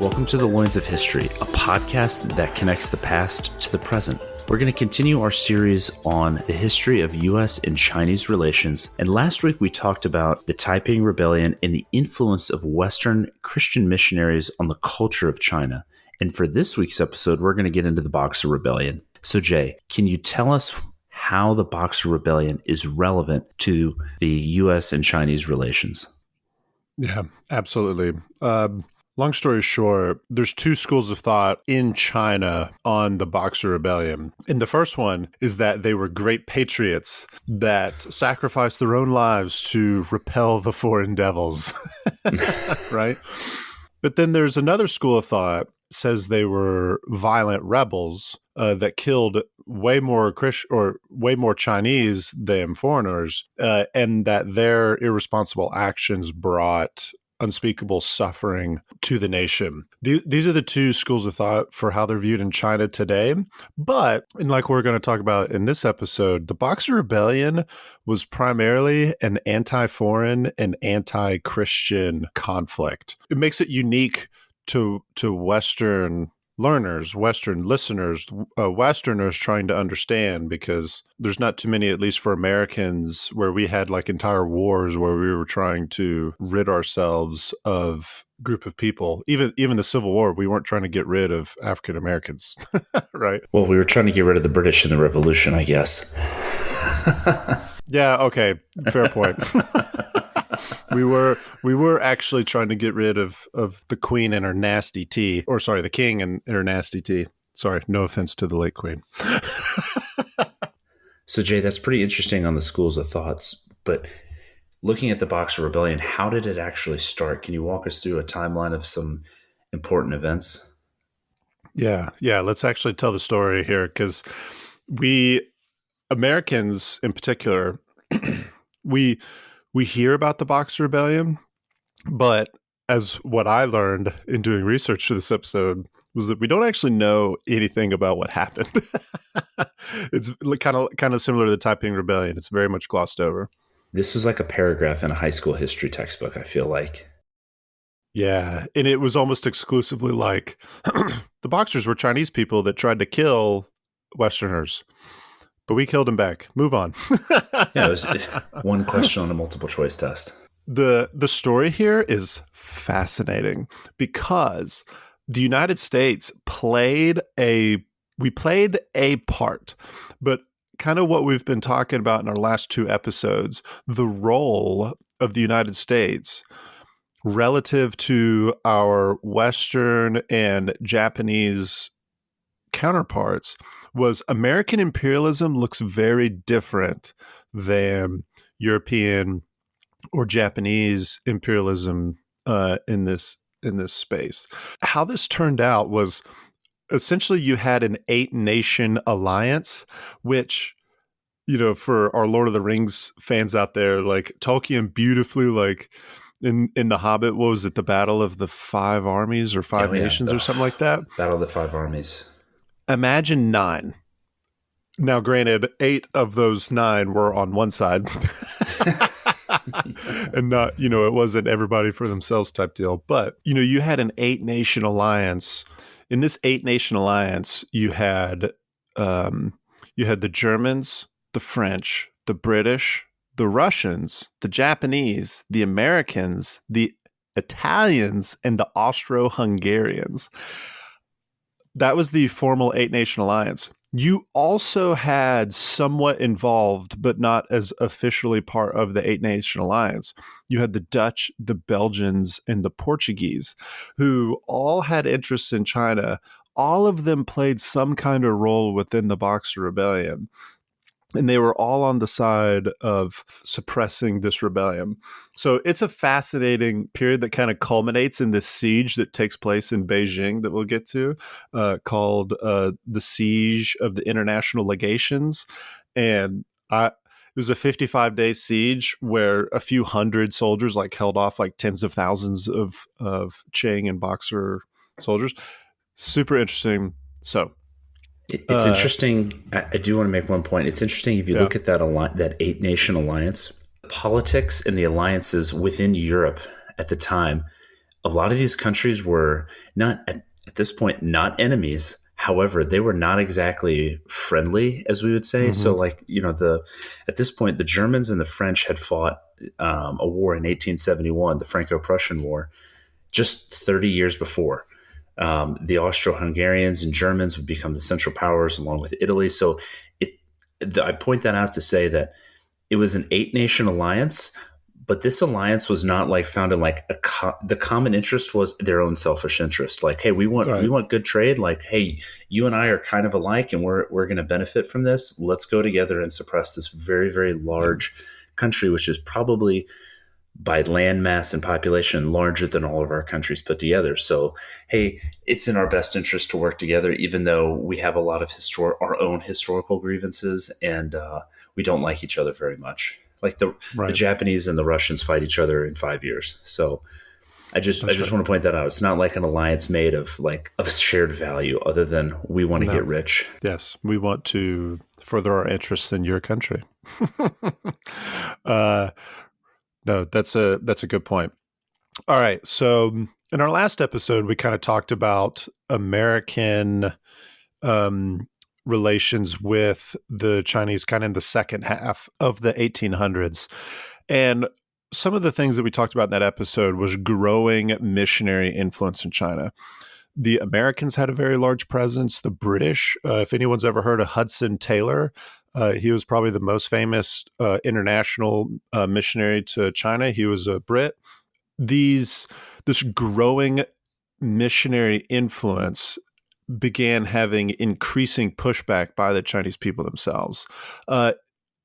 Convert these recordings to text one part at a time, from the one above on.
Welcome to the Loins of History, a podcast that connects the past to the present. We're going to continue our series on the history of U.S. and Chinese relations, and last week we talked about the Taiping Rebellion and the influence of Western Christian missionaries on the culture of China. And for this week's episode, we're going to get into the Boxer Rebellion. So Jay, can you tell us how the Boxer Rebellion is relevant to the U.S. and Chinese relations? Yeah, absolutely. Long story short, there's two schools of thought in China on the Boxer Rebellion. And the first one is that they were great patriots that sacrificed their own lives to repel the foreign devils, right? But then there's another school of thought says they were violent rebels that killed way more Chinese than foreigners, and that their irresponsible actions brought unspeakable suffering to the nation. These are the two schools of thought for how they're viewed in China today. But, and like we're going to talk about in this episode, the Boxer Rebellion was primarily an anti-foreign and anti-Christian conflict. It makes it unique to Western learners, Western listeners, Westerners trying to understand, because there's not too many, at least for Americans, where we had like entire wars where we were trying to rid ourselves of a group of people. Even the Civil War, we weren't trying to get rid of African Americans, right? Well, we were trying to get rid of the British in the Revolution, I guess. Yeah, okay, fair point. We were actually trying to get rid of the queen and her nasty tea, or sorry, the king and her nasty tea. Sorry, no offense to the late queen. So Jay, that's pretty interesting on the schools of thoughts, but looking at the Boxer Rebellion, how did it actually start? Can you walk us through a timeline of some important events? Yeah, let's actually tell the story here, because we Americans in particular, we hear about the Boxer Rebellion, but as what I learned in doing research for this episode was that we don't actually know anything about what happened. It's kind of similar to the Taiping Rebellion. It's very much glossed over. This was like a paragraph in a high school history textbook, I feel like. Yeah, and it was almost exclusively like the Boxers were Chinese people that tried to kill Westerners. But we killed him back. Move on. Yeah, it was one question on a multiple choice test. The story here is fascinating because the United States played a part, but kind of what we've been talking about in our last two episodes, the role of the United States relative to our Western and Japanese counterparts was American imperialism looks very different than European or Japanese imperialism in this space. How this turned out was essentially you had an 8-nation alliance, which, you know, for our Lord of the Rings fans out there, like Tolkien beautifully, like in The Hobbit, what was it, the Battle of the Five Armies or Five Nations or something like that? Battle of the Five Armies. Imagine 9. Now, granted, 8 of those 9 were on one side. And not, it wasn't everybody for themselves type deal. But, you had an 8-nation alliance. In this 8-nation alliance, you had the Germans, the French, the British, the Russians, the Japanese, the Americans, the Italians, and the Austro-Hungarians. That was the formal 8-nation alliance. You also had somewhat involved, but not as officially part of the 8-nation alliance. You had the Dutch, the Belgians, and the Portuguese, who all had interests in China. All of them played some kind of role within the Boxer Rebellion. And they were all on the side of suppressing this rebellion. So it's a fascinating period that kind of culminates in this siege that takes place in Beijing that we'll get to, called the Siege of the International Legations. And it was a 55-day siege where a few hundred soldiers held off tens of thousands of Qing and Boxer soldiers. Super interesting. So it's interesting. I do want to make one point. It's interesting if you look at that 8-nation alliance, politics and the alliances within Europe at the time a lot of these countries were not at this point not enemies. However, they were not exactly friendly, as we would say. Mm-hmm. So, like, at this point, the Germans and the French had fought a war in 1871, the Franco-Prussian War, just 30 years before. The Austro-Hungarians and Germans would become the Central Powers along with Italy. So, I point that out to say that it was an 8-nation alliance, but this alliance was not like found in like the common interest was their own selfish interest. Like, hey, we want good trade. Like, hey, you and I are kind of alike, and we're going to benefit from this. Let's go together and suppress this very, very large country, which is probably by land mass and population larger than all of our countries put together. So, hey, it's in our best interest to work together, even though we have a lot of our own historical grievances, and we don't like each other very much. Like the Japanese and the Russians fight each other in 5 years. So I just want to point that out. It's not like an alliance made of shared value, other than we want to get rich. Yes, we want to further our interests in your country. No, that's a good point. All right. So in our last episode, we kind of talked about American relations with the Chinese kind of in the second half of the 1800s. And some of the things that we talked about in that episode was growing missionary influence in China. The Americans had a very large presence. The British, if anyone's ever heard of Hudson Taylor, he was probably the most famous international missionary to China. He was a Brit. This growing missionary influence began having increasing pushback by the Chinese people themselves.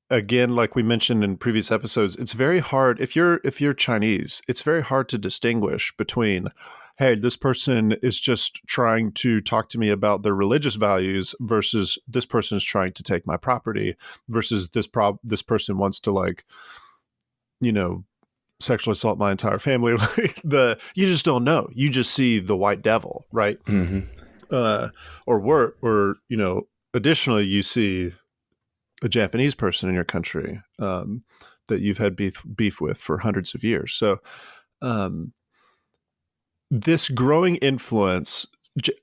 Again, like we mentioned in previous episodes, it's very hard if you're Chinese. It's very hard to distinguish between, hey, this person is just trying to talk to me about their religious values versus this person is trying to take my property versus this person wants to sexually assault my entire family. You just don't know. You just see the white devil, right? Mm-hmm. Additionally, you see a Japanese person in your country that you've had beef with for hundreds of years. So, this growing influence,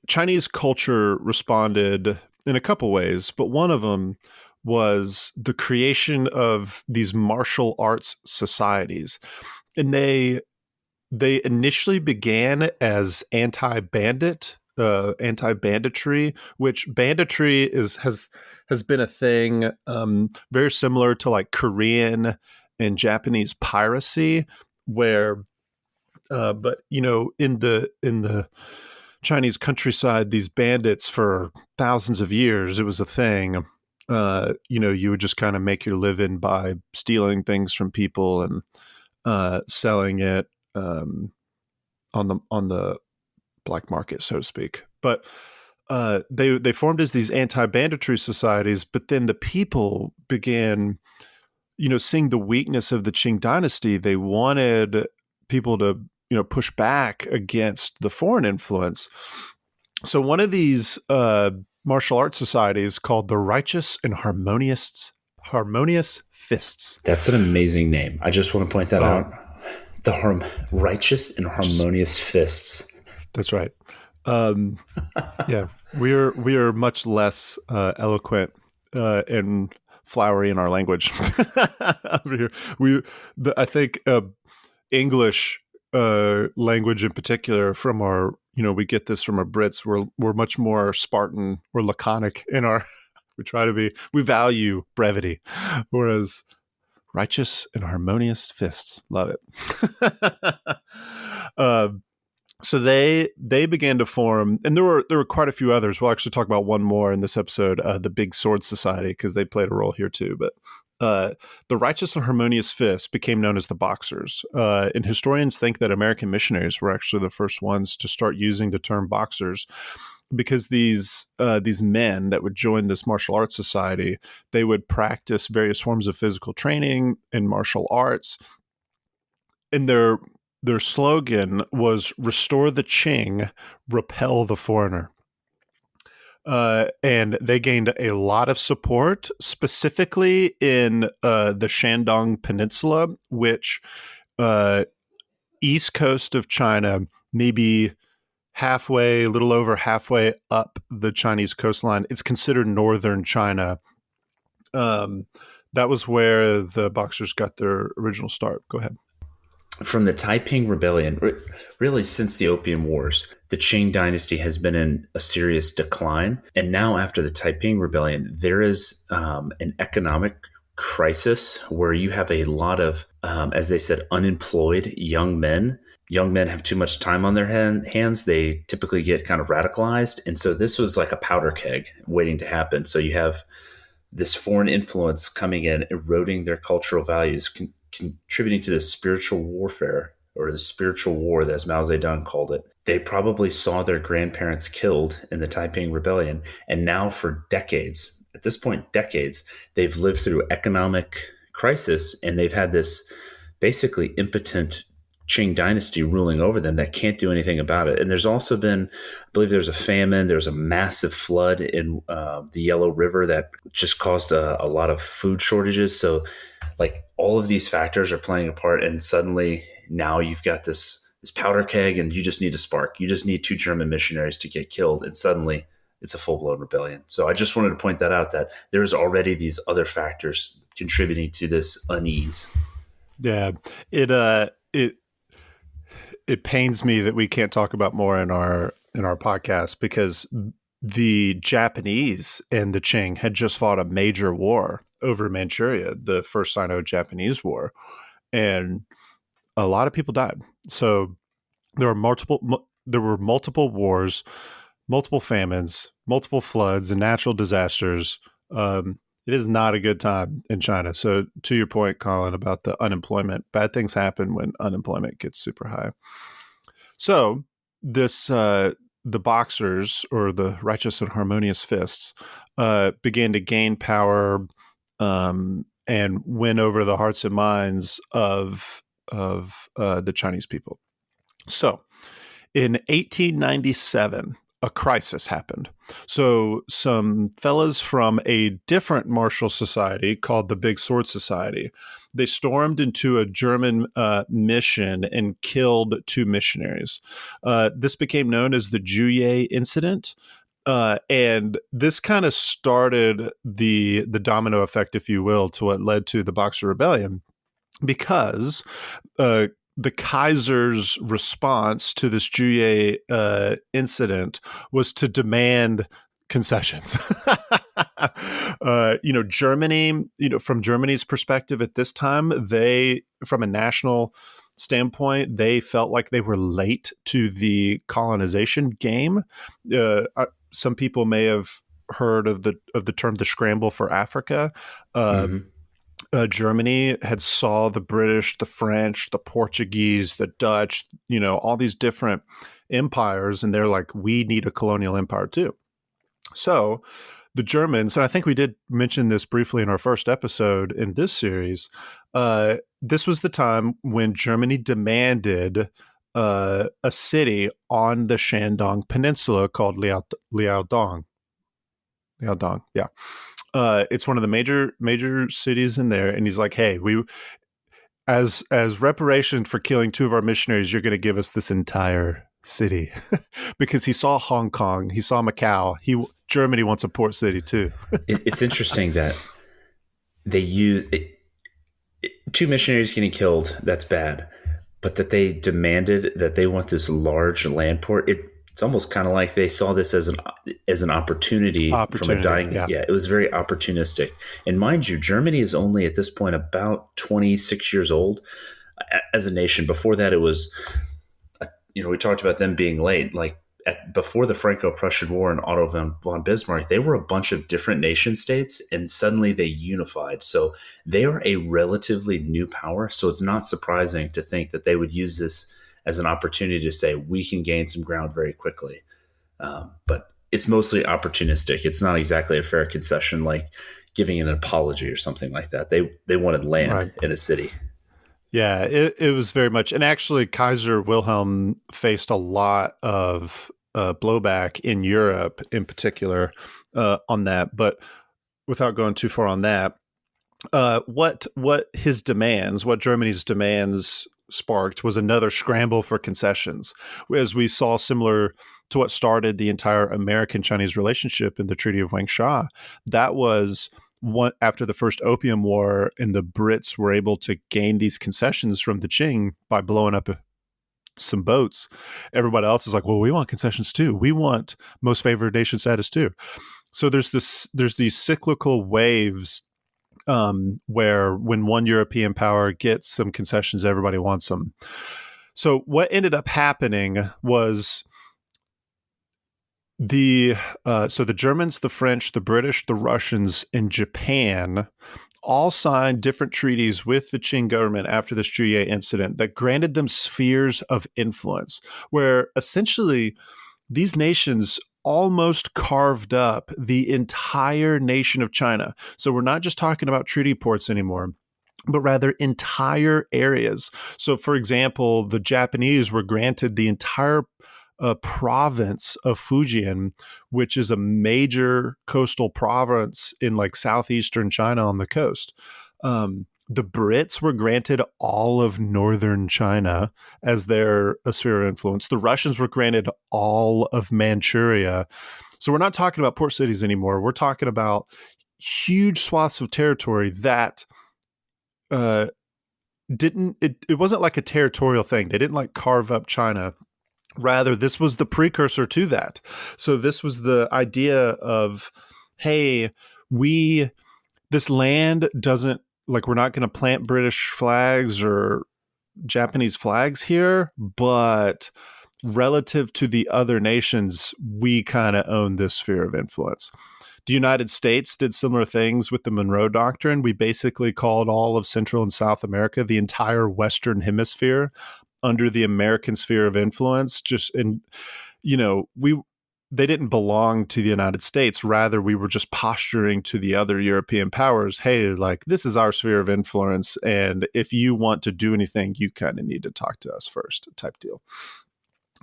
Chinese culture responded in a couple ways, but one of them was the creation of these martial arts societies. And they initially began as anti-banditry, which banditry has been a thing very similar to like Korean and Japanese piracy, where but in the Chinese countryside, these bandits for thousands of years, it was a thing. You would just kind of make your living by stealing things from people and selling it on the black market, so to speak. But they formed as these anti-banditry societies, but then the people began, seeing the weakness of the Qing Dynasty. They wanted people to, push back against the foreign influence. So one of these martial arts societies called the Righteous and Harmonious Fists. That's an amazing name. I just want to point that out. The Righteous and Harmonious Fists. That's right. Yeah, we are much less eloquent and flowery in our language over here. I think English language in particular, from our, we get this from our Brits. We're much more Spartan. We're laconic in our. We value brevity, whereas Righteous and Harmonious Fists, love it. So they began to form, and there were quite a few others. We'll actually talk about one more in this episode, the Big Sword Society, because they played a role here too. But the Righteous and Harmonious Fists became known as the Boxers. And historians think that American missionaries were actually the first ones to start using the term boxers, because these men that would join this martial arts society, they would practice various forms of physical training and martial arts. And their slogan was "Restore the Qing, repel the foreigner." And they gained a lot of support, specifically in the Shandong Peninsula, which east coast of China, maybe halfway, a little over halfway up the Chinese coastline. It's considered northern China. That was where the Boxers got their original start. Go ahead. From the Taiping Rebellion, really since the Opium Wars, the Qing Dynasty has been in a serious decline. And now after the Taiping Rebellion, there is an economic crisis where you have a lot of, as they said, unemployed young men. Young men have too much time on their hands. They typically get kind of radicalized. And so this was like a powder keg waiting to happen. So you have this foreign influence coming in, eroding their cultural values, contributing to this spiritual warfare, or the spiritual war, as Mao Zedong called it. They probably saw their grandparents killed in the Taiping Rebellion. And now for decades, at this point, decades, they've lived through economic crisis, and they've had this basically impotent Qing Dynasty ruling over them that can't do anything about it. And there's also been, I believe there's a famine, there's a massive flood in the Yellow River that just caused a lot of food shortages. So like all of these factors are playing a part, and suddenly now you've got this powder keg, and you just need a spark. You just need 2 German missionaries to get killed, and suddenly it's a full-blown rebellion. So I just wanted to point that out, that there's already these other factors contributing to this unease. Yeah, it pains me that we can't talk about more in our podcast, because the Japanese and the Qing had just fought a major war over Manchuria, the First Sino-Japanese War, and a lot of people died. So there were multiple wars, multiple famines, multiple floods, and natural disasters. It is not a good time in China. So to your point, Colin, about the unemployment, bad things happen when unemployment gets super high. So this the Boxers, or the Righteous and Harmonious Fists, began to gain power and win over the hearts and minds of the Chinese people. So in 1897, a crisis happened. So some fellas from a different martial society called the Big Sword Society, they stormed into a German mission and killed 2 missionaries. This became known as the Juye Incident. And this kind of started the domino effect, if you will, to what led to the Boxer Rebellion, because the Kaiser's response to this Juye incident was to demand concessions. Germany, from Germany's perspective at this time, from a national standpoint, they felt like they were late to the colonization game. Some people may have heard of the term "the scramble for Africa." Germany had saw the British, the French, the Portuguese, the Dutch, all these different empires, and they're like, we need a colonial empire too. So the Germans, and I think we did mention this briefly in our first episode in this series, this was the time when Germany demanded a city on the Shandong Peninsula called Liaodong. Liaodong, yeah. It's one of the major cities in there, and he's like, "Hey, we, as reparation for killing 2 of our missionaries, you're going to give us this entire city," because he saw Hong Kong, he saw Macau. Germany wants a port city too. It's interesting that they use 2 missionaries getting killed. That's bad, but that they demanded that they want this large land port. It's almost kind of like they saw this as an opportunity from a dying. Yeah, it was very opportunistic. And mind you, Germany is only at this point about 26 years old as a nation. Before that, it was, we talked about them being late. Like before the Franco-Prussian War and Otto von Bismarck, they were a bunch of different nation states, and suddenly they unified. So they are a relatively new power. So it's not surprising to think that they would use this as an opportunity to say, we can gain some ground very quickly. But it's mostly opportunistic. It's not exactly a fair concession like giving an apology or something like that. They wanted land in a city. Yeah, it was very much. And actually, Kaiser Wilhelm faced a lot of blowback in Europe in particular on that. But without going too far on that, what Germany's demands sparked was another scramble for concessions, as we saw similar to what started the entire American-Chinese relationship in the Treaty of Wangsha. That was one after the first Opium War, and the Brits were able to gain these concessions from the Qing by blowing up some boats. Everybody else is like, well, we want concessions too. We want most favored nation status too. So there's these cyclical waves where when one European power gets some concessions, everybody wants them. So what ended up happening was the Germans, the French, the British, the Russians, and Japan all signed different treaties with the Qing government after this Juye incident that granted them spheres of influence, where essentially these nations almost carved up the entire nation of China. So we're not just talking about treaty ports anymore, but rather entire areas. So, for example, the Japanese were granted the entire province of Fujian, which is a major coastal province in like southeastern China on the coast. The Brits were granted all of northern China as their sphere of influence. The Russians were granted all of Manchuria. So we're not talking about port cities anymore. We're talking about huge swaths of territory that it wasn't like a territorial thing. They didn't like carve up China. Rather, this was the precursor to that. So this was the idea of, hey, this land doesn't, like, we're not going to plant British flags or Japanese flags here, but relative to the other nations, we kind of own this sphere of influence. The United States did similar things with the Monroe Doctrine. We basically called all of Central and South America, the entire Western Hemisphere, under the American sphere of influence. They didn't belong to the United States. Rather, we were just posturing to the other European powers, hey, like, this is our sphere of influence, and if you want to do anything, you kind of need to talk to us first, type deal.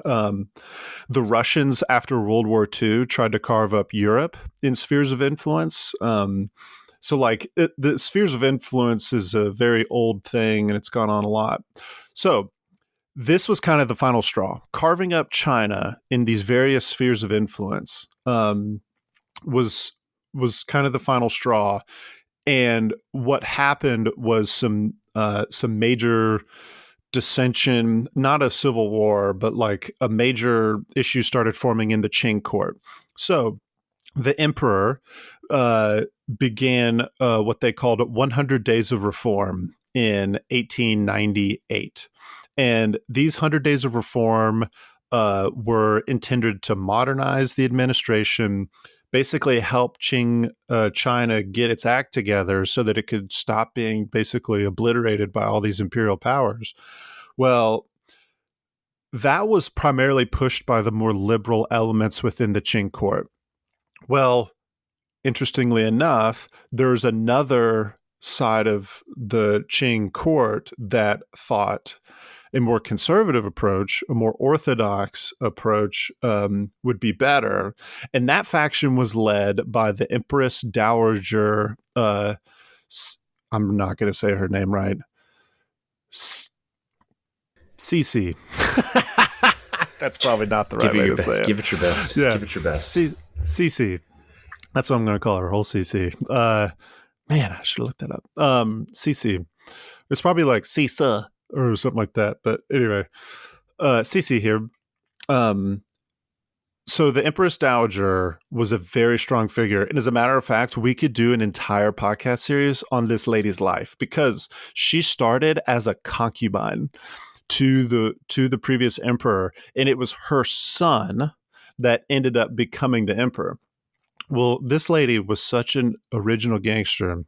The Russians, after World War II, tried to carve up Europe in spheres of influence. The spheres of influence is a very old thing, and it's gone on a lot. So this was kind of the final straw. Carving up China in these various spheres of influence was kind of the final straw. And what happened was some major dissension, not a civil war, but like a major issue started forming in the Qing court. So the emperor began what they called 100 Days of Reform in 1898. And these 100 Days of Reform were intended to modernize the administration, basically help Qing China get its act together so that it could stop being basically obliterated by all these imperial powers. Well, that was primarily pushed by the more liberal elements within the Qing court. Well, interestingly enough, there's another side of the Qing court that thought a more conservative approach, a more orthodox approach would be better. And that faction was led by the Empress Dowager, I'm not going to say her name right, Cece. That's probably not the right way to say it. Give it your best. Yeah. Give it your best. Cece. That's what I'm going to call her, whole Cece. Man, I should have looked that up. Cece. It's probably like Cece or something like that. But anyway, Cece here. So the Empress Dowager was a very strong figure. And as a matter of fact, we could do an entire podcast series on this lady's life because she started as a concubine to the previous emperor. And it was her son that ended up becoming the emperor. Well, this lady was such an original gangster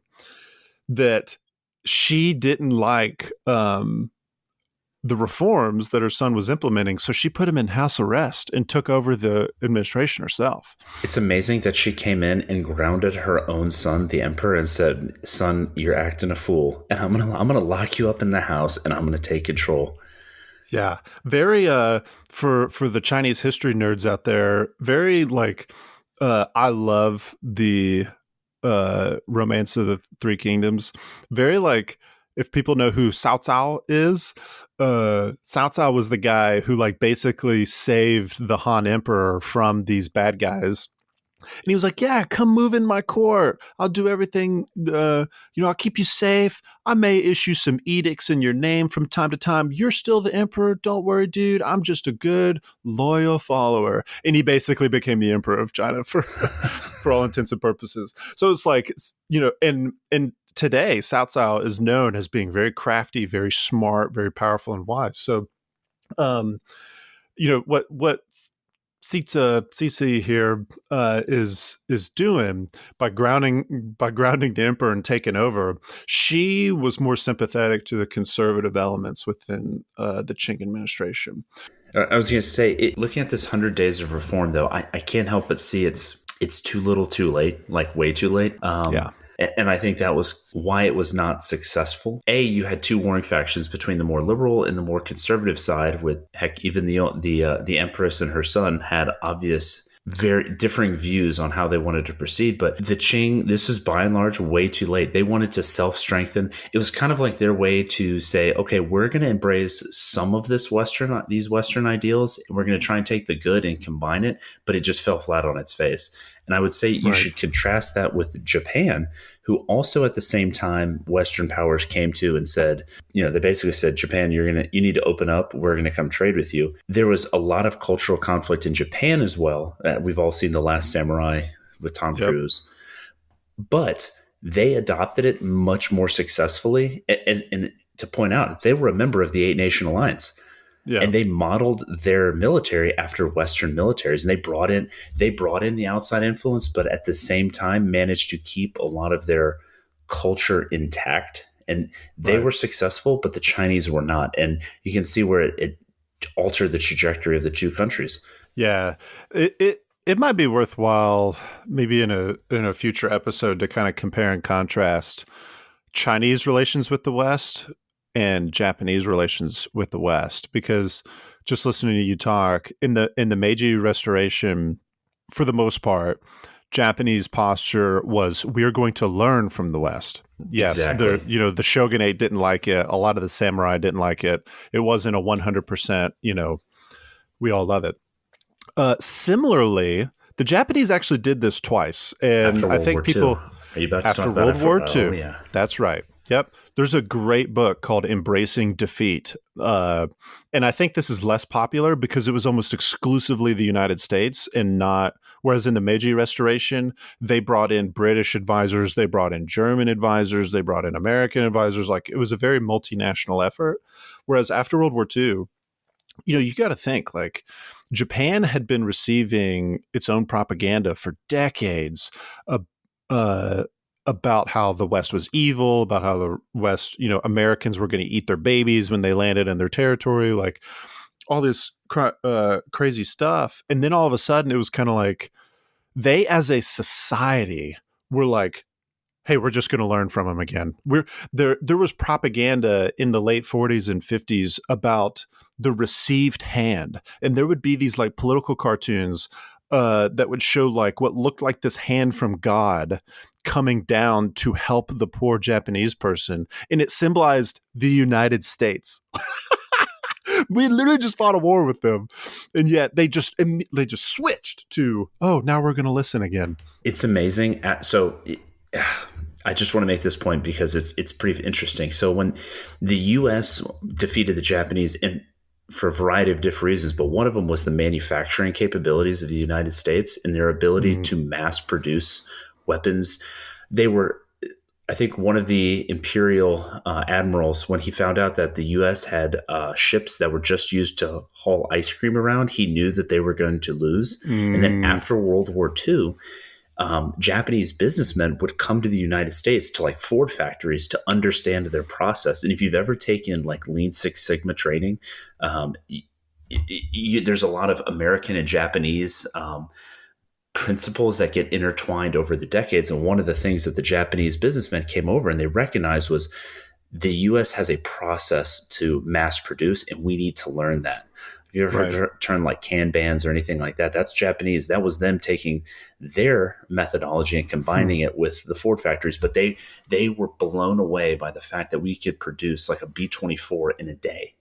that she didn't like the reforms that her son was implementing. So she put him in house arrest and took over the administration herself. It's amazing that she came in and grounded her own son, the emperor, and said, son, you're acting a fool. And I'm gonna lock you up in the house and I'm going to take control. Yeah. Very, for the Chinese history nerds out there, very like, I love the Romance of the Three Kingdoms. Very like, if people know who Cao Cao is, Cao Cao was the guy who like basically saved the Han Emperor from these bad guys. And he was like, yeah, come move in my court. I'll do everything. I'll keep you safe. I may issue some edicts in your name from time to time. You're still the emperor. Don't worry, dude. I'm just a good, loyal follower. And he basically became the emperor of China for for all intents and purposes. So it's like, and today, Cao Cao is known as being very crafty, very smart, very powerful, and wise. So, what Cici here is doing by grounding the emperor and taking over. She was more sympathetic to the conservative elements within the Qing administration. I was going to say, looking at this 100 Days of Reform, though, I can't help but see it's too little, too late, like way too late. Yeah. And I think that was why it was not successful. You had two warring factions between the more liberal and the more conservative side. With heck, even the Empress and her son had obvious, very differing views on how they wanted to proceed. But the Qing, this is by and large way too late. They wanted to self-strengthen. It was kind of like their way to say, okay, we're going to embrace some of these Western ideals. And we're going to try and take the good and combine it. But it just fell flat on its face. And I would say you should contrast that with Japan, who also at the same time Western powers came to and said, they basically said, Japan, you need to open up. We're going to come trade with you. There was a lot of cultural conflict in Japan as well. We've all seen The Last Samurai with Tom Cruise. But they adopted it much more successfly. And to point out, they were a member of the Eight Nation Alliance. Yeah. And they modeled their military after Western militaries, and they brought in the outside influence, but at the same time managed to keep a lot of their culture intact. And they were successful, but the Chinese were not. And you can see where it altered the trajectory of the two countries. Yeah, it might be worthwhile, maybe in a future episode, to kind of compare and contrast Chinese relations with the West and Japanese relations with the West, because just listening to you talk in the Meiji Restoration, for the most part, Japanese posture was, we're going to learn from the West. Yes, exactly. The shogunate didn't like it. A lot of the samurai didn't like it. It wasn't a 100%. We all love it. Similarly, the Japanese actually did this twice, and I think people Are you about to after talk about World War II. Oh, yeah. That's right. Yep. There's a great book called Embracing Defeat. And I think this is less popular because it was almost exclusively the United States and not, whereas in the Meiji Restoration, they brought in British advisors, they brought in German advisors, they brought in American advisors. Like, it was a very multinational effort. Whereas after World War II, you got to think, like, Japan had been receiving its own propaganda for decades, about how the West was evil, about how the West, Americans were going to eat their babies when they landed in their territory, like all this crazy stuff. And then all of a sudden it was kind of like they as a society were like, hey, we're just going to learn from them again. There was propaganda in the late 40s and 50s about the received hand. And there would be these like political cartoons that would show like what looked like this hand from God coming down to help the poor Japanese person. And it symbolized the United States. We literally just fought a war with them. And yet they just switched to, oh, now we're going to listen again. It's amazing. So I just want to make this point because it's pretty interesting. So when the U.S. defeated the Japanese, and for a variety of different reasons, but one of them was the manufacturing capabilities of the United States and their ability to mass produce weapons. They were, I think, one of the imperial admirals, when he found out that the U.S. had ships that were just used to haul ice cream around, he knew that they were going to lose. And then after World War II, Japanese businessmen would come to the United States to like Ford factories to understand their process. And if you've ever taken like Lean Six Sigma training, there's a lot of American and Japanese principles that get intertwined over the decades. And one of the things that the Japanese businessmen came over and they recognized was the U.S. has a process to mass produce, and we need to learn that. You ever heard a term like Kanbans or anything like that? That's Japanese. That was them taking their methodology and combining it with the Ford factories. But they were blown away by the fact that we could produce like a B-24 in a day.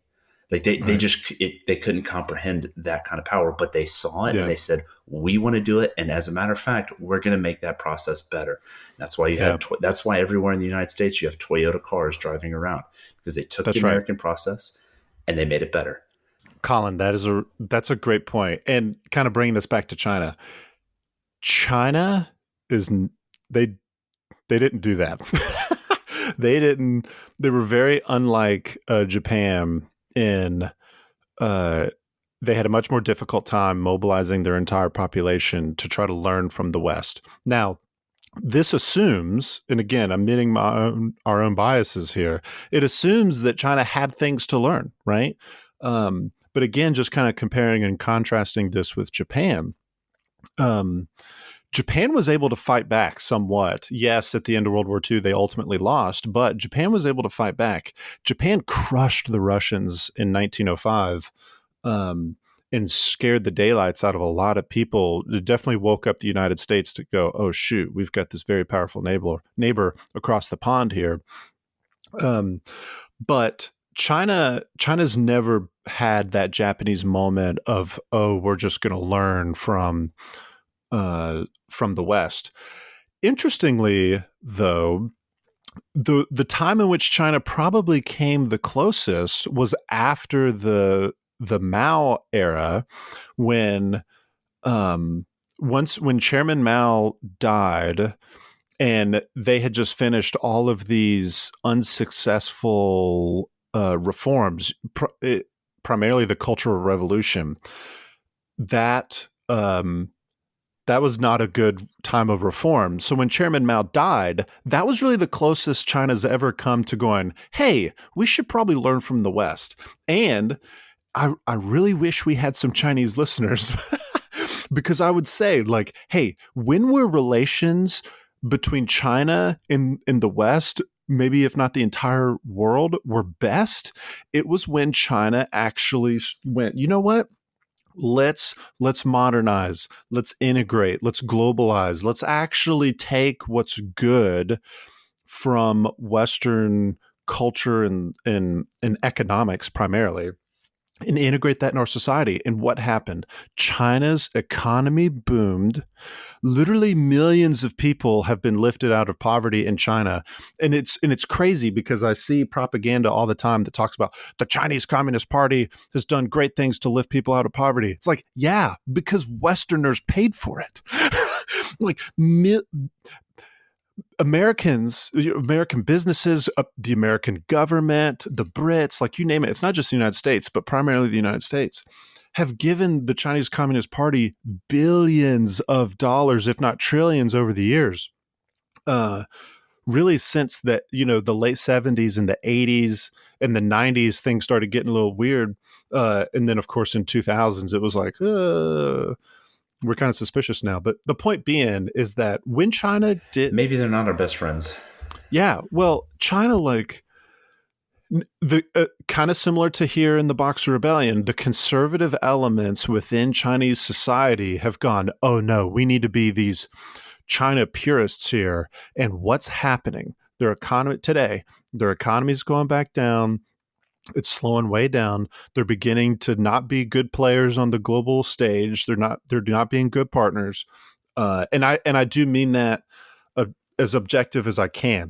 Like they Right. they couldn't comprehend that kind of power, but they saw it Yeah. and they said, we want to do it. And as a matter of fact, we're going to make that process better. That's why Yeah. that's why everywhere in the United States, you have Toyota cars driving around, because they took the That's right. American process and they made it better. Colin, that's a great point. And kind of bringing this back to China. China is they didn't do that. They were very unlike Japan in they had a much more difficult time mobilizing their entire population to try to learn from the West. Now, this assumes, and again, I'm admitting our own biases here, it assumes that China had things to learn, right? But again, just kind of comparing and contrasting this with Japan, Japan was able to fight back somewhat. Yes, at the end of World War II, they ultimately lost, but Japan was able to fight back. Japan crushed the Russians in 1905 and scared the daylights out of a lot of people. It definitely woke up the United States to go, oh, shoot, we've got this very powerful neighbor across the pond here. But China's never had that Japanese moment of, oh, we're just going to learn from the West. Interestingly, though, the time in which China probably came the closest was after the Mao era, when when Chairman Mao died, and they had just finished all of these unsuccessful reforms, primarily the Cultural Revolution. That was not a good time of reform. So when Chairman Mao died, that was really the closest China's ever come to going, hey, we should probably learn from the West. And I really wish we had some Chinese listeners because I would say, like, hey, when were relations between China and the West, maybe if not the entire world, were best? It was when China actually went, you know what? Let's modernize, let's integrate, let's globalize, let's actually take what's good from Western culture and economics primarily, and integrate that in our society. And what happened? China's economy boomed. Literally millions of people have been lifted out of poverty in China. And it's crazy because I see propaganda all the time that talks about the Chinese Communist Party has done great things to lift people out of poverty. It's like, yeah, because Westerners paid for it. Like Americans, American businesses, the American government, the Brits, like you name it. It's not just the United States, but primarily the United States, have given the Chinese Communist Party billions of dollars, if not trillions, over the years. Really, since the late 70s and the 80s and the 90s, things started getting a little weird. And then, of course, in 2000s, it was like, we're kind of suspicious now. But the point being is that when China did... Maybe they're not our best friends. Yeah. Well, China, like, the kind of similar to here in the Boxer Rebellion, the conservative elements within Chinese society have gone, oh, no, we need to be these China purists here. And what's happening? Their economy today, their economy's going back down. It's slowing way down. They're beginning to not be good players on the global stage. They're not being good partners. And I do mean that as objective as I can.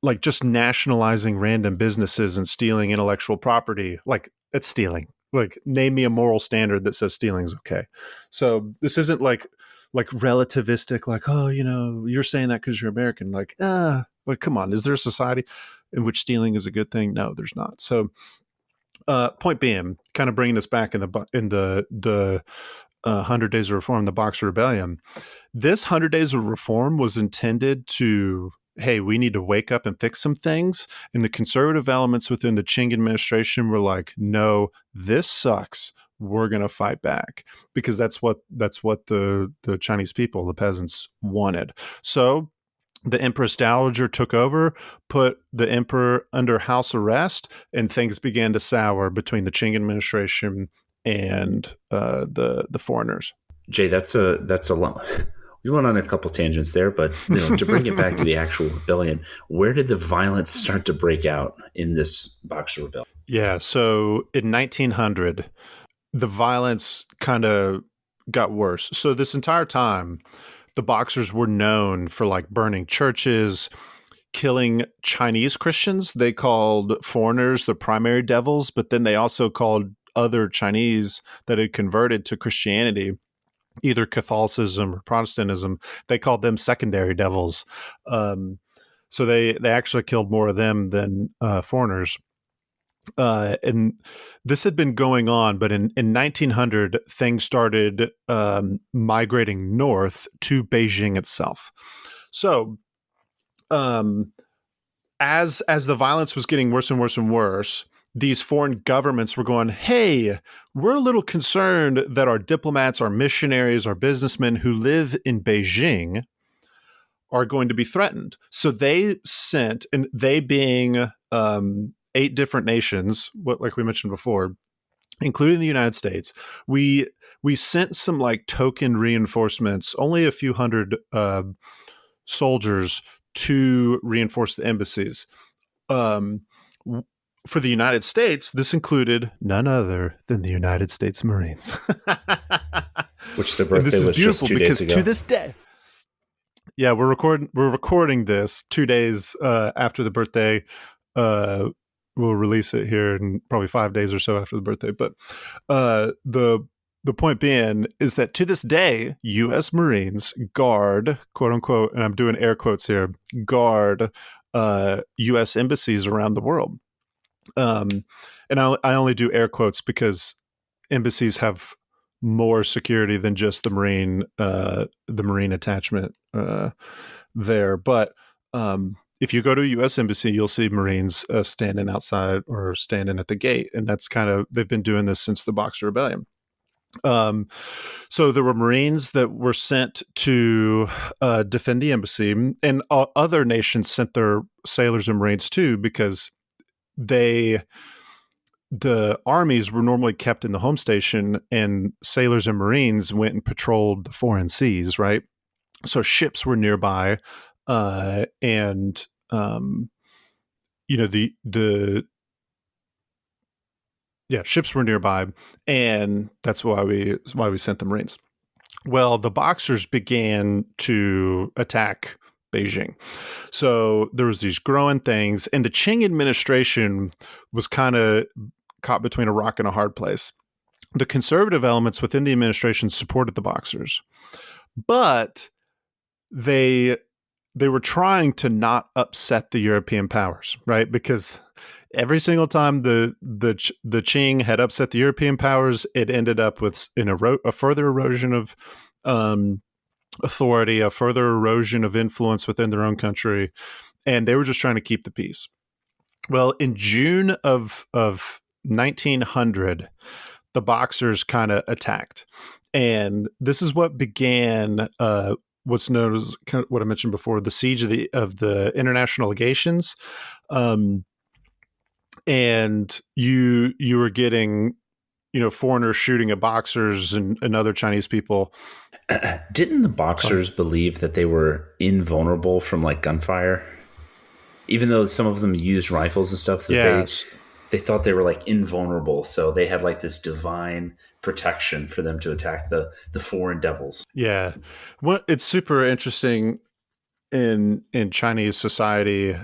Like just nationalizing random businesses and stealing intellectual property, like it's stealing. Like, name me a moral standard that says stealing's okay. So this isn't like relativistic, like, oh, you're saying that because you're American. Like, come on, is there a society in which stealing is a good thing? No, there's not. So, point being, kind of bringing this back in the 100 Days of Reform, the Boxer Rebellion. This 100 Days of Reform was intended to, hey, we need to wake up and fix some things. And the conservative elements within the Qing administration were like, no, this sucks. We're going to fight back, because that's what the Chinese people, the peasants, wanted. So the Empress Dowager took over, put the emperor under house arrest, and things began to sour between the Qing administration and the foreigners. Jay, that's a lot. We went on a couple tangents there, but to bring it back to the actual rebellion, where did the violence start to break out in this Boxer Rebellion? Yeah. So in 1900, the violence kind of got worse. So this entire time, the Boxers were known for like burning churches, killing Chinese Christians. They called foreigners the primary devils, but then they also called other Chinese that had converted to Christianity, either Catholicism or Protestantism, they called them secondary devils. Um, so they actually killed more of them than foreigners. And this had been going on, but in 1900, things started migrating north to Beijing itself. So, um, as the violence was getting worse and worse and worse, these foreign governments were going, "Hey, we're a little concerned that our diplomats, our missionaries, our businessmen who live in Beijing are going to be threatened." So they sent, and they being 8 different nations, what like we mentioned before, including the United States, we sent some like token reinforcements, only a few hundred soldiers to reinforce the embassies. Um, for the United States, this included none other than the United States Marines, which their and this birthday is was just beautiful 2 because days ago. to this day, yeah, we're recording this 2 days after the birthday. We'll release it here in probably 5 days or so after the birthday. But the point being is that to this day, U.S. Marines guard, quote unquote, and I'm doing air quotes here, guard U.S. embassies around the world. And I only do air quotes because embassies have more security than just the Marine attachment there. But if you go to a U.S. embassy, you'll see Marines standing outside or standing at the gate, and that's they've been doing this since the Boxer Rebellion. So there were Marines that were sent to defend the embassy, and other nations sent their sailors and Marines too, because the armies were normally kept in the home station, and sailors and Marines went and patrolled the foreign seas, right? So ships were nearby, and ships were nearby, and that's why we sent the Marines. Well, the Boxers began to attack Beijing. So there was these growing things, and the Qing administration was kind of caught between a rock and a hard place. The conservative elements within the administration supported the Boxers, but they were trying to not upset the European powers, right? Because every single time the Qing had upset the European powers, it ended up with a further erosion of authority, a further erosion of influence within their own country, and they were just trying to keep the peace. Well, in June of 1900, the Boxers kind of attacked, and this is what began what's known as kind of what I mentioned before, the siege of the international legations. And you were getting, foreigners shooting at Boxers and other Chinese people. Didn't the Boxers believe that they were invulnerable from like gunfire? Even though some of them used rifles and stuff, they thought they were like invulnerable. So they had like this divine protection for them to attack the foreign devils. Yeah. It's super interesting in Chinese society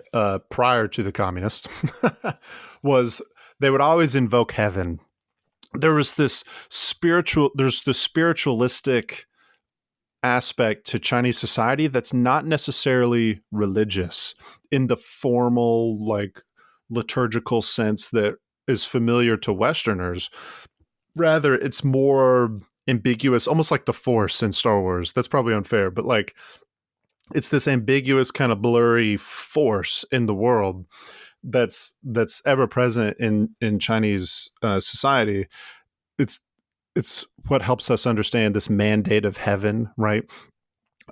prior to the communists was they would always invoke heaven. There's the spiritualistic aspect to Chinese society that's not necessarily religious in the formal, like, liturgical sense that is familiar to Westerners. Rather, it's more ambiguous, almost like the Force in Star Wars. That's probably unfair, but like it's this ambiguous kind of blurry force in the world that's ever present in Chinese society. It's what helps us understand this mandate of heaven, right?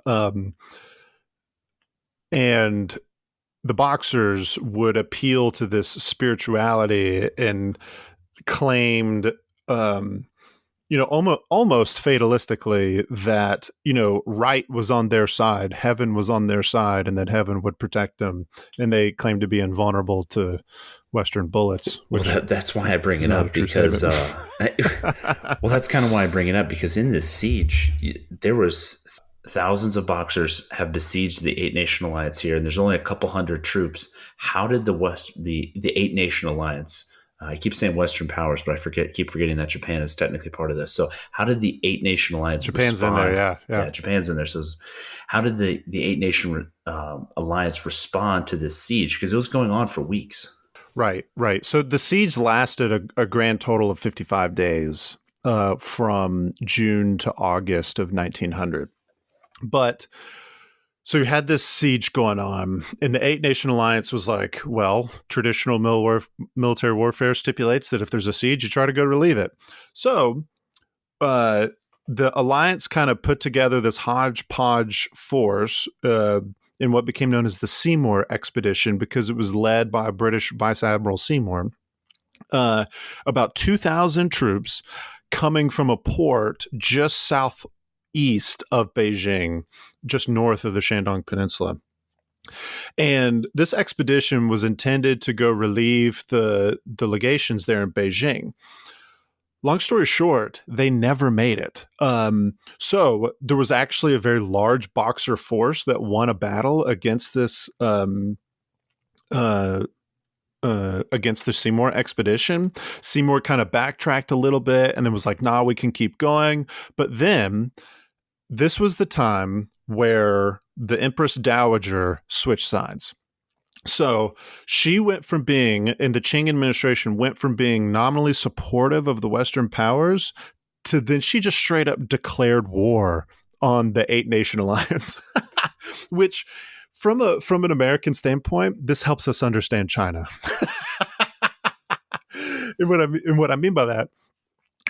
And the Boxers would appeal to this spirituality and claimed, almost fatalistically that, right was on their side, heaven was on their side, and that heaven would protect them. And they claimed to be invulnerable to Western bullets. Well, that's why I bring it up, because well, that's kind of why I bring it up, because in this siege, there was thousands of Boxers have besieged the Eight Nation Alliance here, and there's only a couple hundred troops. How did the Eight Nation Alliance? I keep saying Western powers, but keep forgetting that Japan is technically part of this. So, how did the Eight Nation Alliance? Japan's respond? in there, yeah. Japan's in there. So, how did the Eight Nation Alliance respond to this siege? Because it was going on for weeks. Right. So the siege lasted a grand total of 55 days, from June to August of 1900. But so you had this siege going on, and the Eight Nation Alliance was like, well, traditional military warfare stipulates that if there's a siege, you try to go relieve it. So the alliance kind of put together this hodgepodge force in what became known as the Seymour expedition, because it was led by British Vice Admiral Seymour. About 2,000 troops coming from a port just southeast of Beijing, just north of the Shandong Peninsula. And this expedition was intended to go relieve the legations there in Beijing. Long story short, they never made it. So there was actually a very large Boxer force that won a battle against this against the Seymour expedition. Seymour kind of backtracked a little bit and then was like, nah, we can keep going. But then this was the time where the Empress Dowager switched sides. So she went from being, in the Qing administration, went from being nominally supportive of the Western powers to then she just straight up declared war on the Eight Nation Alliance, which from an American standpoint, this helps us understand China. And what I mean by that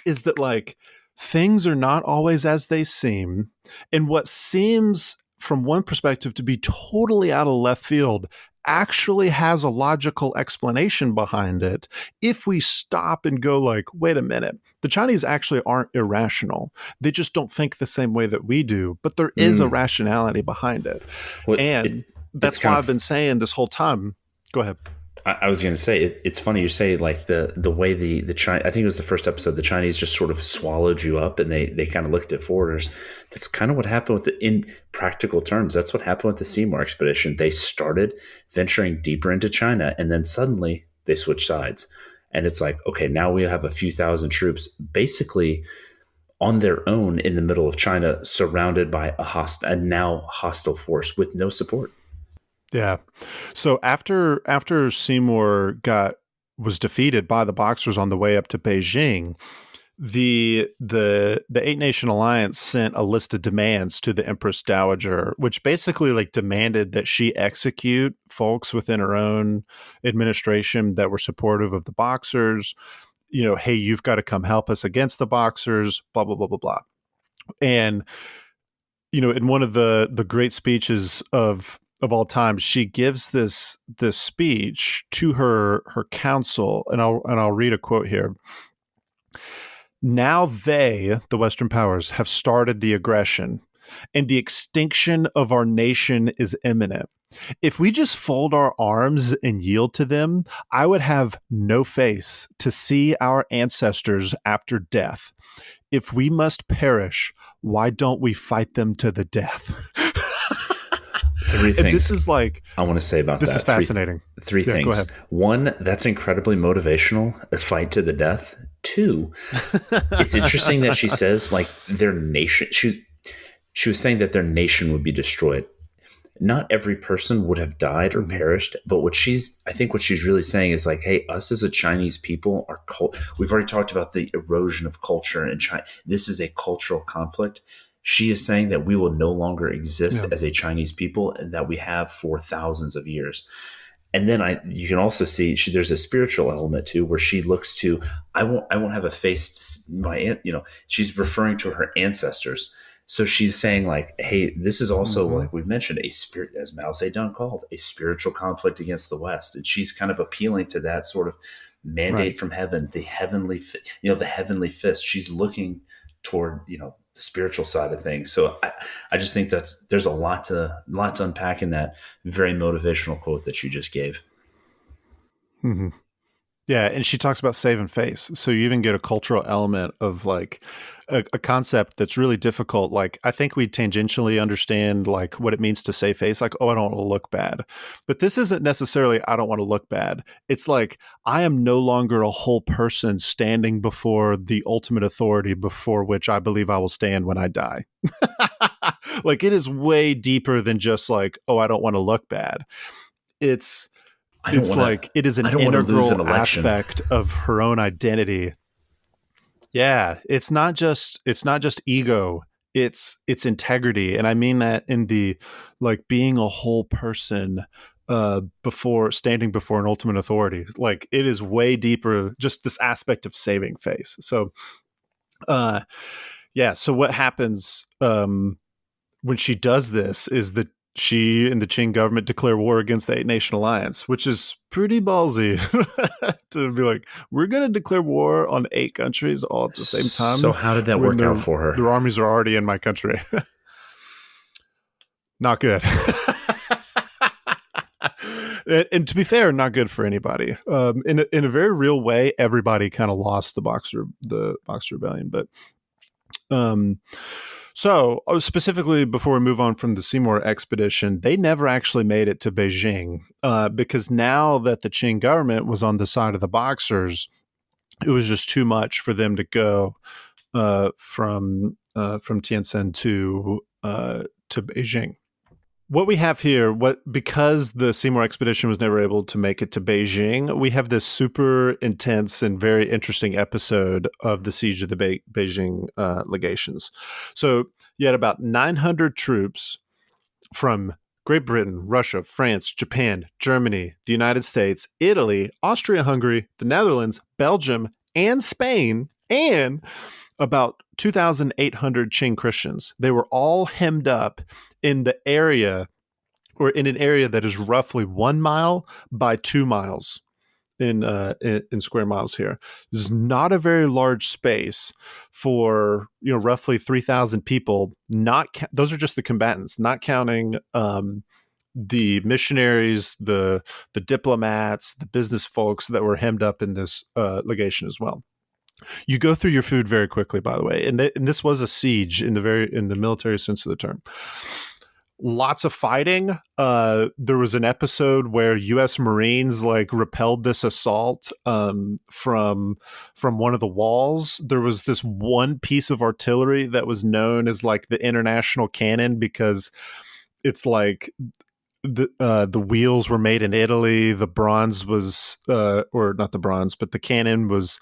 is that, like, things are not always as they seem. And what seems from one perspective to be totally out of left field actually has a logical explanation behind it if we stop and go like, wait a minute, the Chinese actually aren't irrational. They just don't think the same way that we do, but there is a rationality behind it. Well, and that's why I've been saying this whole time. Go ahead. I was going to say, it's funny you say, like, the way the China, I think it was the first episode, the Chinese just sort of swallowed you up and they kind of looked at foreigners. That's kind of what happened in practical terms. That's what happened with the Seymour expedition. They started venturing deeper into China, and then suddenly they switched sides. And it's like, okay, now we have a few thousand troops basically on their own in the middle of China, surrounded by a now hostile force with no support. Yeah. So after Seymour was defeated by the Boxers on the way up to Beijing, the Eight Nation Alliance sent a list of demands to the Empress Dowager, which basically like demanded that she execute folks within her own administration that were supportive of the Boxers. You know, hey, you've got to come help us against the Boxers, blah, blah, blah, blah, blah. And, you know, in one of the great speeches of all time, she gives this speech to her council, and I'll read a quote here. Now they, the Western powers, have started the aggression, and the extinction of our nation is imminent. If we just fold our arms and yield to them, I would have no face to see our ancestors after death. If we must perish, why don't we fight them to the death? Three things. This is like, I want to say about this that. This is fascinating. Three things. Go ahead. One, that's incredibly motivational, a fight to the death. Two, it's interesting that she says, like, their nation, she was saying that their nation would be destroyed. Not every person would have died or perished, but I think what she's really saying is like, hey, us as a Chinese people, we've already talked about the erosion of culture in China. This is a cultural conflict. She is saying that we will no longer exist as a Chinese people, and that we have for thousands of years. And then you can also see there's a spiritual element too, where she looks to, I won't have a face to she's referring to her ancestors. So she's saying like, hey, this is also, like we've mentioned, a spirit, as Mao Zedong called, a spiritual conflict against the West. And she's kind of appealing to that sort of mandate from heaven, the heavenly fist. She's looking toward, the spiritual side of things. So I just think there's a lot to unpack in that very motivational quote that you just gave. Mm-hmm. Yeah, and she talks about saving face. So you even get a cultural element of like a concept that's really difficult. Like I think we tangentially understand like what it means to save face, like, oh, I don't want to look bad. But this isn't necessarily I don't want to look bad. It's like I am no longer a whole person standing before the ultimate authority before which I believe I will stand when I die. Like it is way deeper than just like, oh, I don't want to look bad. It's like it is an I don't want to lose an integral election. aspect of her own identity. Yeah, it's not just ego, it's integrity, and I mean that in the like being a whole person before standing before an ultimate authority. Like it is way deeper, just this aspect of saving face. So yeah, so what happens when she does this is that she and the Qing government declare war against the Eight Nation Alliance, which is pretty ballsy to be like, we're going to declare war on 8 countries all at the same time. So how did that work out for her? Their armies are already in my country. Not good. And to be fair, not good for anybody. In a very real way, everybody kind of lost the Boxer Rebellion, but so specifically before we move on from the Seymour expedition, they never actually made it to Beijing because now that the Qing government was on the side of the Boxers, it was just too much for them to go from Tientsin to Beijing. What we have here, because the Seymour expedition was never able to make it to Beijing, we have this super intense and very interesting episode of the siege of the Beijing legations. So you had about 900 troops from Great Britain, Russia, France, Japan, Germany, the United States, Italy, Austria-Hungary, the Netherlands, Belgium, and Spain, and about 2,800 Qing Christians. They were all hemmed up in the area, or in an area that is roughly 1 mile by 2 miles in square miles here. This is not a very large space for, roughly 3,000 people. Those are just the combatants, not counting the missionaries, the diplomats, the business folks that were hemmed up in this legation as well. You go through your food very quickly, by the way, and this was a siege in the military sense of the term. Lots of fighting. There was an episode where U.S. Marines repelled this assault from one of the walls. There was this one piece of artillery that was known as the international cannon because it's the wheels were made in Italy. The bronze was, or not the bronze, but the cannon was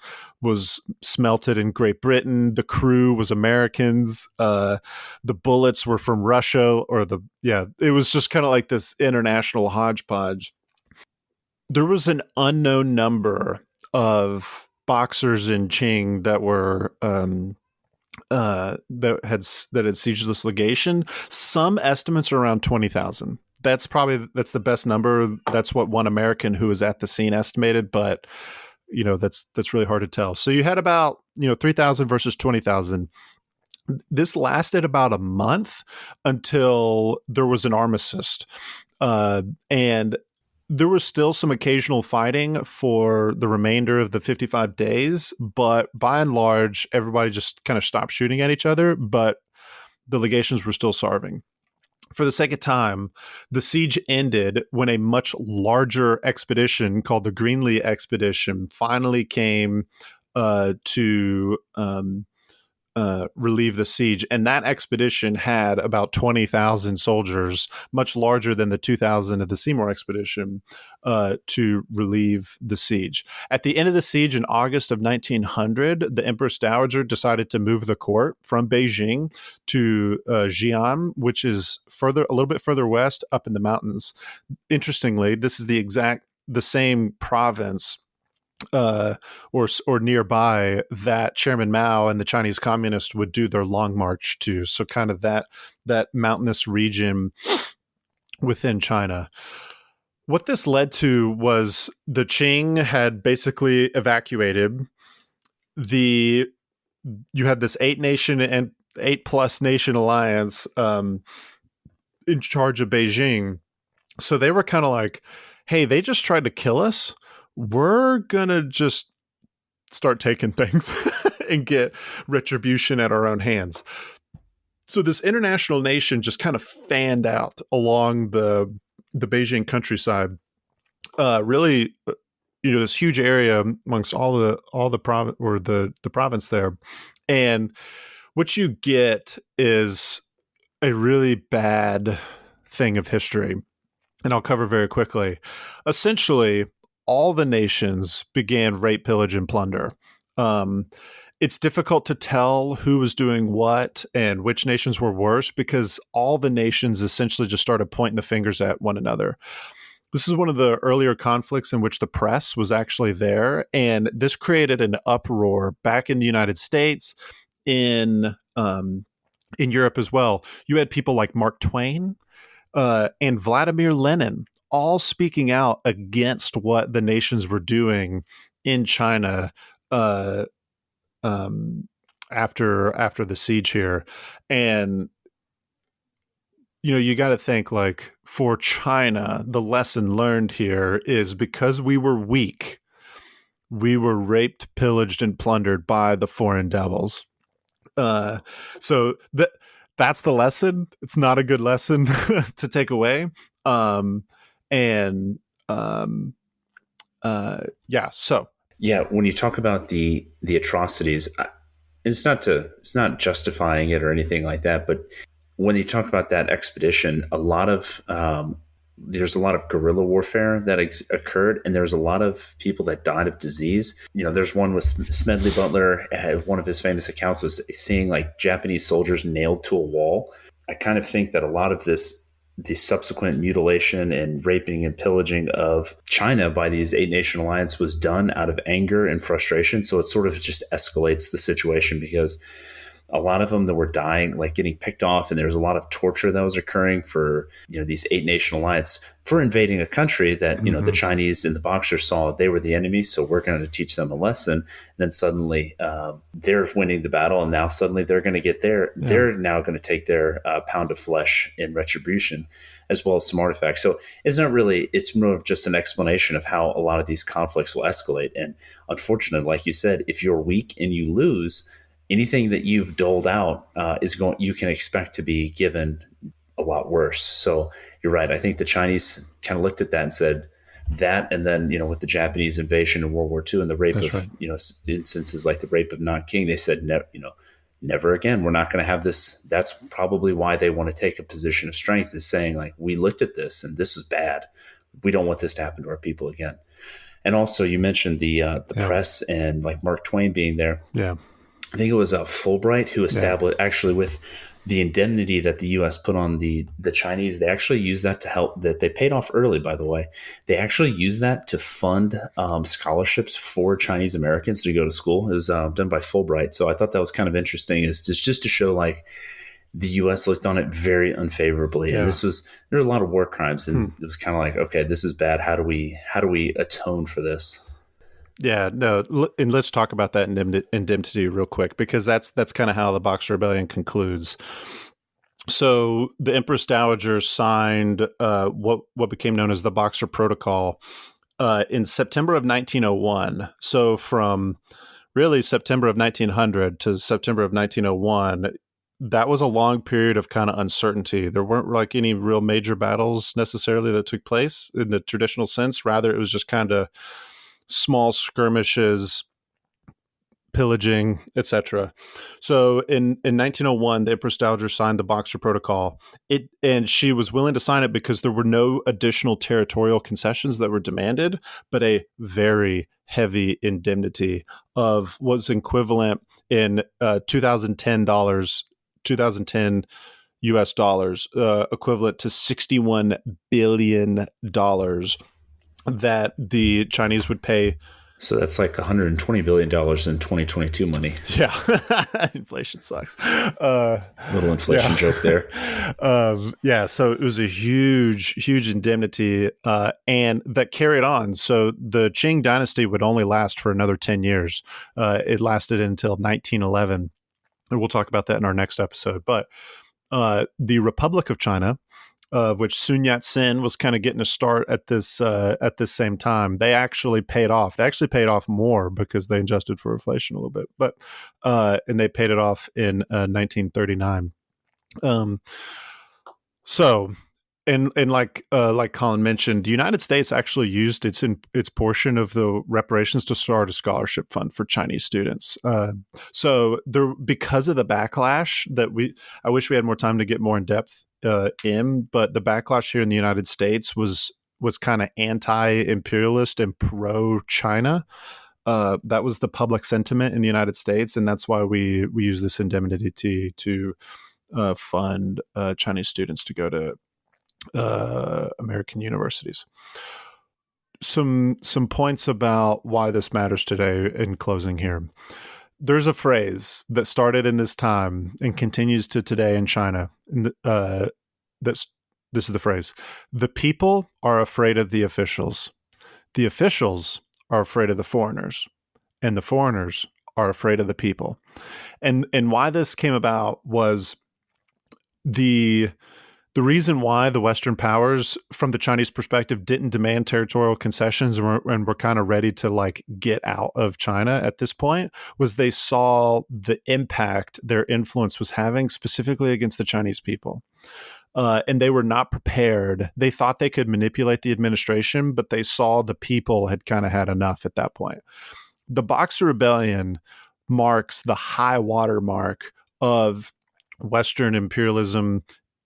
smelted in Great Britain. The crew was Americans. The bullets were from Russia, it was just kind of like this international hodgepodge. There was an unknown number of Boxers in Qing that were that had sieged this legation. Some estimates are around 20,000. That's the best number. That's what one American who was at the scene estimated, but that's really hard to tell. So you had about 3,000 versus 20,000. This lasted about a month until there was an armistice, and there was still some occasional fighting for the remainder of the 55 days, but by and large, everybody just kind of stopped shooting at each other, but the legations were still starving. For the sake of time, the siege ended when a much larger expedition called the Greenlee Expedition finally came to relieve the siege. And that expedition had about 20,000 soldiers, much larger than the 2,000 of the Seymour expedition, to relieve the siege. At the end of the siege in August of 1900, the Empress Dowager decided to move the court from Beijing to Xi'an, which is a little bit further west up in the mountains. Interestingly, this is the same province or nearby that Chairman Mao and the Chinese Communists would do their long march to. So kind of that mountainous region within China. What this led to was the Qing had basically evacuated. The you had this 8 nation and 8+ nation alliance in charge of Beijing. So they were kind of like, hey, they just tried to kill us. We're going to just start taking things and get retribution at our own hands. So this international nation just kind of fanned out along the Beijing countryside. Really, this huge area amongst all the province or the province there, and what you get is a really bad thing of history, and I'll cover very quickly. Essentially, all the nations began rape, pillage, and plunder. It's difficult to tell who was doing what and which nations were worse because all the nations essentially just started pointing the fingers at one another. This is one of the earlier conflicts in which the press was actually there, and this created an uproar back in the United States, in Europe as well. You had people like Mark Twain and Vladimir Lenin all speaking out against what the nations were doing in China after the siege here. And you got to think, like, for China, the lesson learned here is because we were weak, we were raped, pillaged, and plundered by the foreign devils. So that's the lesson. It's not a good lesson to take away. Yeah, when you talk about the atrocities, it's not justifying it or anything like that, but when you talk about that expedition, there's a lot of guerrilla warfare that occurred, and there's a lot of people that died of disease. There's one with Smedley Butler. One of his famous accounts was seeing like Japanese soldiers nailed to a wall. I kind of think that a lot of the subsequent mutilation and raping and pillaging of China by these 8-nation alliance was done out of anger and frustration. So it sort of just escalates the situation because a lot of them that were dying, like getting picked off, and there was a lot of torture that was occurring for these 8-nation alliance for invading a country that the Chinese and the Boxers saw they were the enemy, so we're going to teach them a lesson. And then suddenly they're winning the battle, and now suddenly they're going to get they're now going to take their pound of flesh in retribution, as well as some artifacts. So it's more of just an explanation of how a lot of these conflicts will escalate. And unfortunately, like you said, if you're weak and you lose, anything that you've doled out you can expect to be given a lot worse. So you're right. I think the Chinese kind of looked at that and said that, and then with the Japanese invasion in World War II and the rape instances like the rape of Nanking, they said never again. We're not going to have this. That's probably why they want to take a position of strength, is saying like, we looked at this and this is bad. We don't want this to happen to our people again. And also, you mentioned the press and like Mark Twain being there. Yeah. I think it was Fulbright who established, actually, with the indemnity that the U.S. put on the Chinese, they actually used that to help, that they paid off early, by the way. They actually used that to fund scholarships for Chinese Americans to go to school. It was done by Fulbright. So I thought that was kind of interesting, is just to show like the U.S. looked on it very unfavorably. And there were a lot of war crimes, and it was kind of like, okay, this is bad. How do we atone for this? Yeah, no, and let's talk about that indemnity real quick, because that's kind of how the Boxer Rebellion concludes. So the Empress Dowager signed what became known as the Boxer Protocol in September of 1901. So from really September of 1900 to September of 1901, that was a long period of kind of uncertainty. There weren't like any real major battles necessarily that took place in the traditional sense. Rather, it was just kind of small skirmishes, pillaging, etc. So in 1901, the Empress Dowager signed the Boxer Protocol. And she was willing to sign it because there were no additional territorial concessions that were demanded, but a very heavy indemnity of was equivalent in 2010 US dollars, equivalent to $61 billion that the Chinese would pay So that's like $120 billion in 2022 money. Yeah. Inflation sucks. Little inflation joke there. Yeah. So it was a huge indemnity, and that carried on. So the Qing Dynasty would only last for another 10 years. It lasted until 1911. And we'll talk about that in our next episode. But the Republic of China, of which Sun Yat-sen was kind of getting a start at this same time, they actually paid off. They actually paid off more because they adjusted for inflation a little bit, but and they paid it off in 1939. So, and like Colin mentioned, the United States actually used its portion of the reparations to start a scholarship fund for Chinese students. So there, because of the backlash that I wish we had more time to get more in depth in, but the backlash here in the United States was kind of anti-imperialist and pro-China. That was the public sentiment in the United States, and that's why we use this indemnity to fund Chinese students to go to American universities. Some points about why this matters today in closing here. There's a phrase that started in this time and continues to today in China. This is the phrase: the people are afraid of the officials. The officials are afraid of the foreigners, and the foreigners are afraid of the people. And why this came about was the reason why the Western powers, from the Chinese perspective, didn't demand territorial concessions and were kind of ready to like get out of China at this point was they saw the impact their influence was having specifically against the Chinese people. And they were not prepared. They thought they could manipulate the administration, but they saw the people had kind of had enough at that point. The Boxer Rebellion marks the high water mark of Western imperialism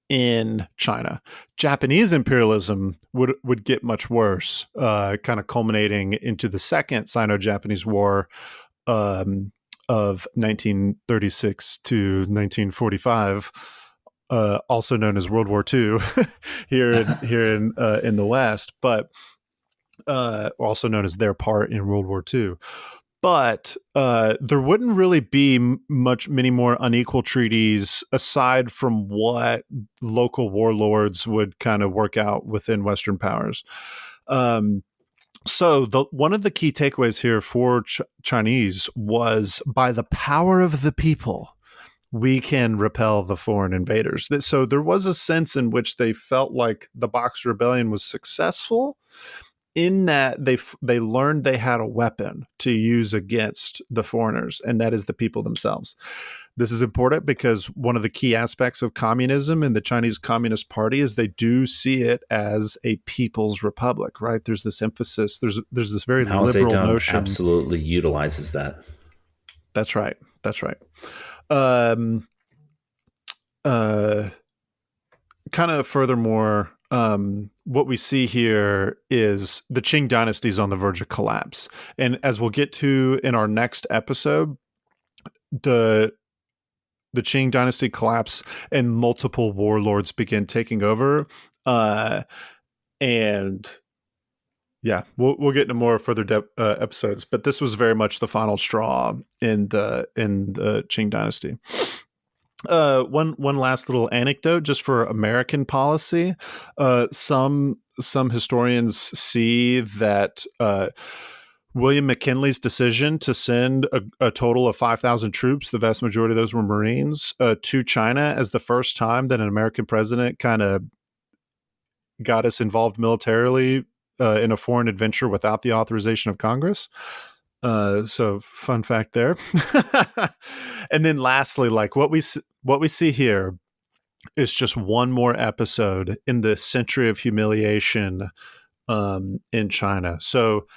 in China. Japanese imperialism would get much worse, kind of culminating into the Second Sino-Japanese War of 1936 to 1945, also known as World War II here in the West, but also known as their part in World War II. But there wouldn't really be many more unequal treaties aside from what local warlords would kind of work out within Western powers. So one of the key takeaways here for Chinese was, by the power of the people, we can repel the foreign invaders. So there was a sense in which they felt like the Boxer Rebellion was successful, in that they learned they had a weapon to use against the foreigners, and that is the people themselves. This is important because one of the key aspects of communism and the Chinese Communist Party is they do see it as a people's republic, right? There's this emphasis. There's this very Mao liberal Zedong notion. Absolutely utilizes that. That's right. Kind of furthermore, what we see here is the Qing Dynasty is on the verge of collapse. And as we'll get to in our next episode, the Qing Dynasty collapse and multiple warlords begin taking over. And yeah, we'll get into more further episodes, but this was very much the final straw in the Qing Dynasty. One last little anecdote just for American policy. Some historians see that William McKinley's decision to send a total of 5,000 troops, the vast majority of those were Marines, to China as the first time that an American president kind of got us involved militarily in a foreign adventure without the authorization of Congress. So fun fact there. And then lastly, like what we see here is just one more episode in the century of humiliation in China. So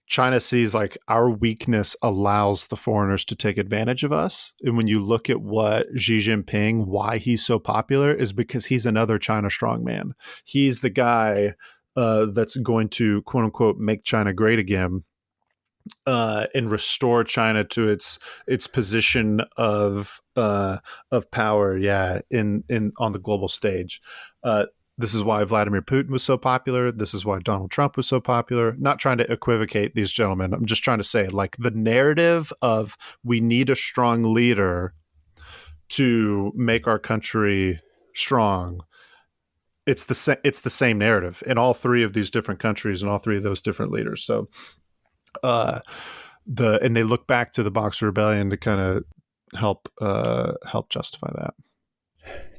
China sees like our weakness allows the foreigners to take advantage of us. And when you look at what Xi Jinping, why he's so popular is because he's another China strongman. He's the guy that's going to, quote unquote, make China great again. And restore China to its position of power, in on the global stage. This is why Vladimir Putin was so popular. This is why Donald Trump was so popular. Not trying to equivocate these gentlemen. I'm just trying to say, like, the narrative of we need a strong leader to make our country strong. It's the same narrative in all three of these different countries and all three of those different leaders. So, and they look back to the Boxer Rebellion to kind of help justify that.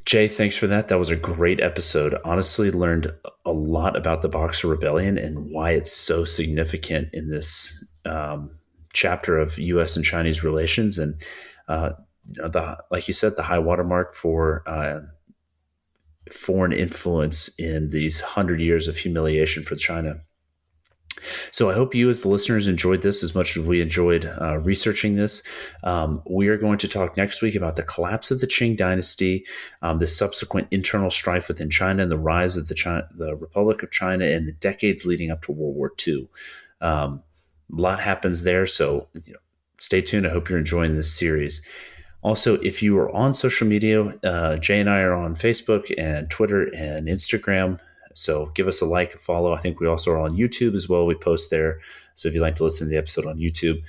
Jay, thanks for that. That was a great episode. Honestly, learned a lot about the Boxer Rebellion and why it's so significant in this chapter of U.S. and Chinese relations. And like you said, the high watermark for foreign influence in these 100 years of humiliation for China. So I hope you as the listeners enjoyed this as much as we enjoyed researching this. We are going to talk next week about the collapse of the Qing Dynasty, the subsequent internal strife within China, and the rise of the Republic of China in the decades leading up to World War II. A lot happens there, so stay tuned. I hope you're enjoying this series. Also, if you are on social media, Jay and I are on Facebook and Twitter and Instagram. So give us a like, a follow. I think we also are on YouTube as well. We post there. So if you'd like to listen to the episode on YouTube,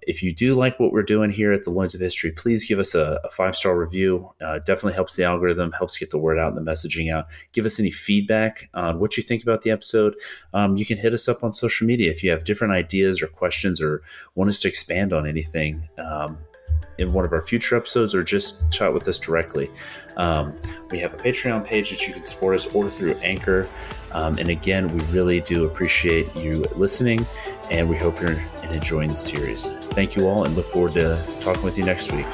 if you do like what we're doing here at the Loins of History, please give us a 5-star review. Definitely helps the algorithm, helps get the word out and the messaging out. Give us any feedback on what you think about the episode. You can hit us up on social media if you have different ideas or questions or want us to expand on anything in one of our future episodes, or just chat with us directly. We have a Patreon page that you can support us, or through Anchor. And again, we really do appreciate you listening, and we hope you're enjoying the series. Thank you all, and look forward to talking with you next week.